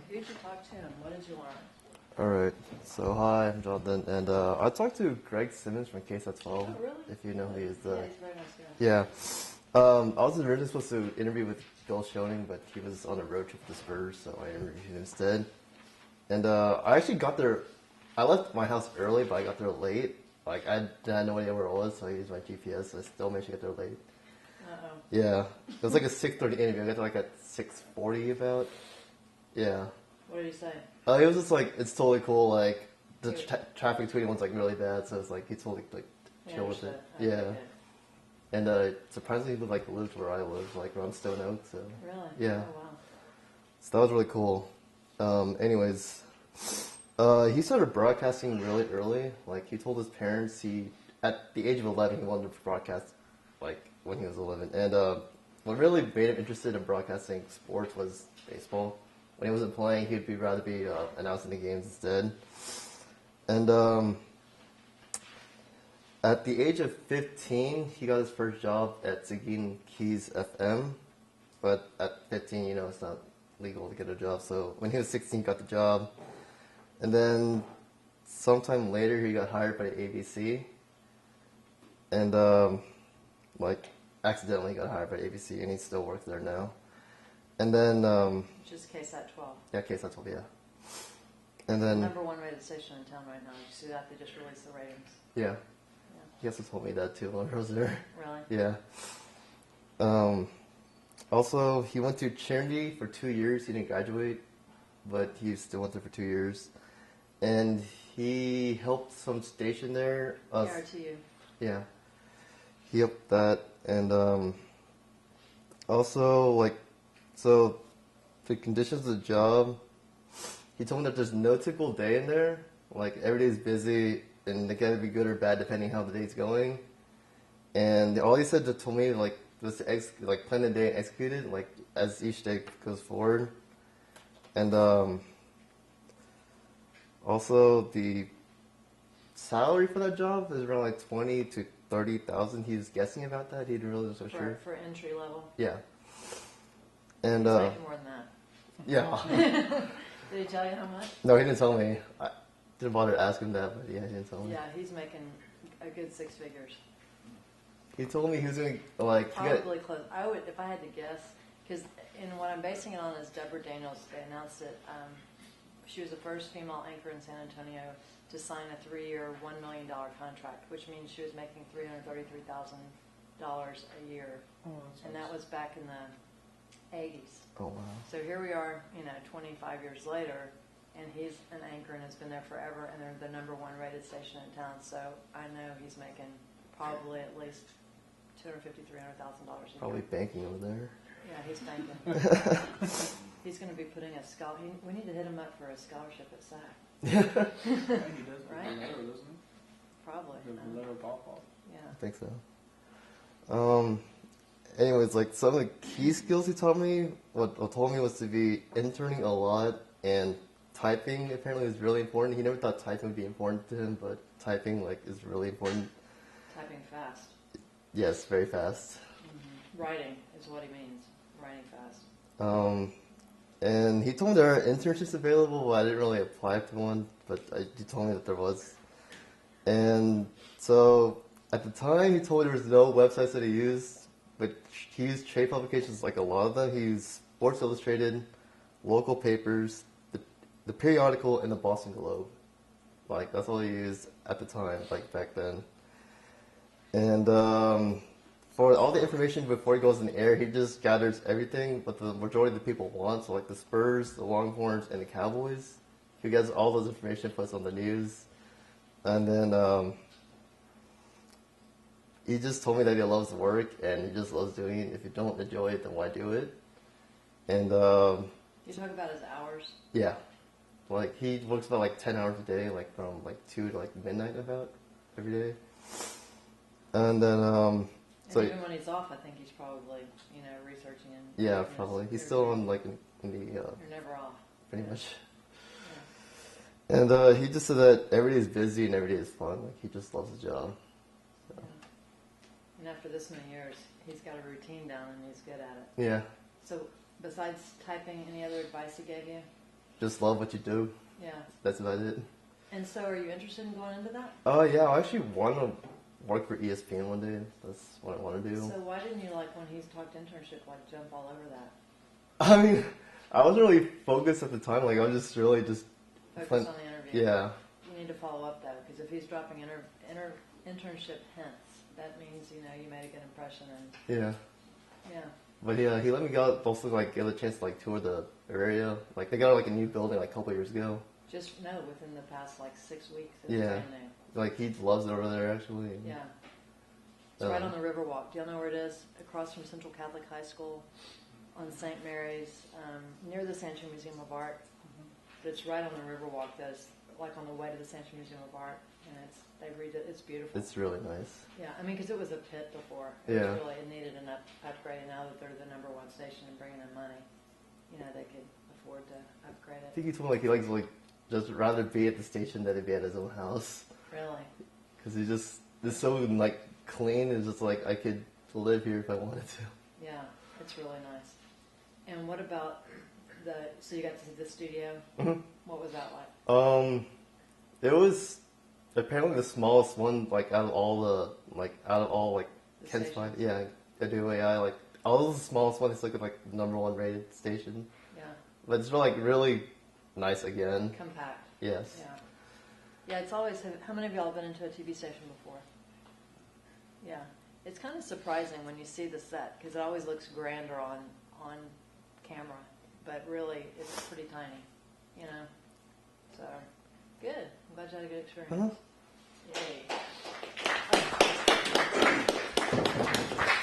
who'd you talk to and what did you learn? Alright, so hi, I'm Jonathan, and I talked to Greg Simmons from KSAT 12, Oh, really? if you know who he is. Yeah, he's a very nice guy. Yeah. I was originally supposed to interview with Bill Schoening, but he was on a road trip to the Spurs, so I interviewed him instead. And I actually got there, I left my house early, but I got there late. Like, I didn't know where it was, so I used my GPS, so I still managed to get there late. Uh-oh. Yeah. It was like a 6:30 interview. I got there like at 6:40 about. Yeah. What did he say? It was just like, it's totally cool, like, the traffic between one's like really bad, so it's like, he totally like chill with it. Okay, Yeah. good. And surprisingly, he lived where I live, like around Stone Oak, so. Really? Yeah. Oh, wow. So that was really cool. Anyways, he started broadcasting really early. Like, he told his parents at the age of 11, he wanted to broadcast, like, when he was 11. And what really made him interested in broadcasting sports was baseball. When he wasn't playing, he'd rather be announcing the games instead. And at the age of 15, he got his first job at Seguin Keys FM. But at 15, it's not legal to get a job. So when he was 16, he got the job. And then sometime later, he got hired by ABC. And, accidentally got hired by ABC, and he still works there now. And then... Just KSAT 12. Yeah, KSAT 12, yeah. And then... Number one rated station in town right now. Did you see that? They just released the ratings. Yeah. He also told me that, too, when I was there. Really? Yeah. Also, he went to Trinity for 2 years. He didn't graduate, but he still went there for 2 years. And he helped some station there. KRTU. Yeah. He helped that. And also, so the conditions of the job, he told me that there's no typical day in there. Like, every day's busy, and they gotta be good or bad depending how the day's going. And all he said to told me, was to plan the day and execute it, as each day goes forward. And also the salary for that job is around 20 to 30,000. He was guessing about that. He didn't really know for sure. For entry level. Yeah. And He's making more than that. Yeah. Did he tell you how much? No, he didn't tell me. I didn't bother to ask him that, but yeah, he didn't tell me. Yeah, he's making a good 6 figures. He told me he was doing Probably close. I would, if I had to guess, because in what I'm basing it on is Deborah Daniels. They announced it. She was the first female anchor in San Antonio to sign a 3-year, $1 million contract, which means she was making $333,000 a year, and that was back in the 80s. Oh wow! So here we are, 25 years later, and he's an anchor and has been there forever, and they're the number one rated station in town. So I know he's making probably at least $250,000, $300,000 a year. Probably banking over there. Yeah, he's banking. He's going to be putting a scholarship. We need to hit him up for a scholarship at SAC. Yeah, he does. Right? Letter, doesn't he? Probably. The letter pop-off. Yeah. I think so. Anyways, some of the key skills he taught me, what told me was to be interning a lot, and typing apparently is really important. He never thought typing would be important to him, but typing is really important. Typing fast. Yes, very fast. Mm-hmm. Writing is what he means. Writing fast. And he told me there are internships available, but I didn't really apply to one, but he told me that there was. And so at the time, he told me there was no websites that he used, but he used trade publications, a lot of them. He used Sports Illustrated, local papers, the periodical, and the Boston Globe. That's all he used at the time, back then. And for all the information before he goes in the air, he just gathers everything what the majority of the people want. So the Spurs, the Longhorns, and the Cowboys. He gets all those information, puts on the news. And then he just told me that he loves work and he just loves doing it. If you don't enjoy it, then why do it? And you talk about his hours? Yeah. He works about 10 hours a day, from 2 to midnight about every day. And then so even when he's off, I think he's probably, researching and... Yeah, probably. He's still on, in the... You're never off. Pretty much. Yeah. And he just said that every day is busy and every day is fun. He just loves his job. So. Yeah. And after this many years, he's got a routine down and he's good at it. Yeah. So, besides typing, any other advice he gave you? just love what you do. Yeah. That's about it. And so are you interested in going into that? Oh yeah, I actually want to work for ESPN one day. That's what I want to do. So why didn't you, like, when he's talked internship, like, jump all over that? I mean, I wasn't really focused at the time. Like I was just really just Focus on the interview. Yeah. You need to follow up, though, because if he's dropping internship hints, that means, you know, you made a good impression. And Yeah. yeah. But yeah, he let me go also like get a chance to like tour the area. Like they got like a new building like a couple years ago. Just, no, within the past, like, 6 weeks. It's Yeah. brand new. Like he loves it over there actually. Yeah. It's right on the Riverwalk. Do y'all know where it is? Across from Central Catholic High School on St. Mary's, near the Sancho Museum of Art. But it's right on the Riverwalk. That's like on the way to the Sancho Museum of Art. And they read it. It's beautiful. It's really nice. Yeah, I mean, because it was a pit before. It Yeah. was really, it needed an upgrade. And now that they're the #1 station and bringing in money, you know, they could afford to upgrade I it. think he told me like he likes to like just rather be at the station than to be at his own house. Really? Because he just it's so like clean. It's just like I could live here if I wanted to. Yeah, it's really nice. And what about so you got to see the studio? Mhm. What was that like? It was apparently the smallest one like out of all The Kent's stations? five. Yeah, WAI like all the smallest one. It's like #1 rated station. Yeah, But it's really nice again. compact. Yes. Yeah. Yeah, it's always, how many of y'all have been into a TV station before? Yeah. It's kind of surprising when you see the set, because it always looks grander on camera, but really it's pretty tiny, you know? So, good. I'm glad you had a good experience. Uh-huh. Yay.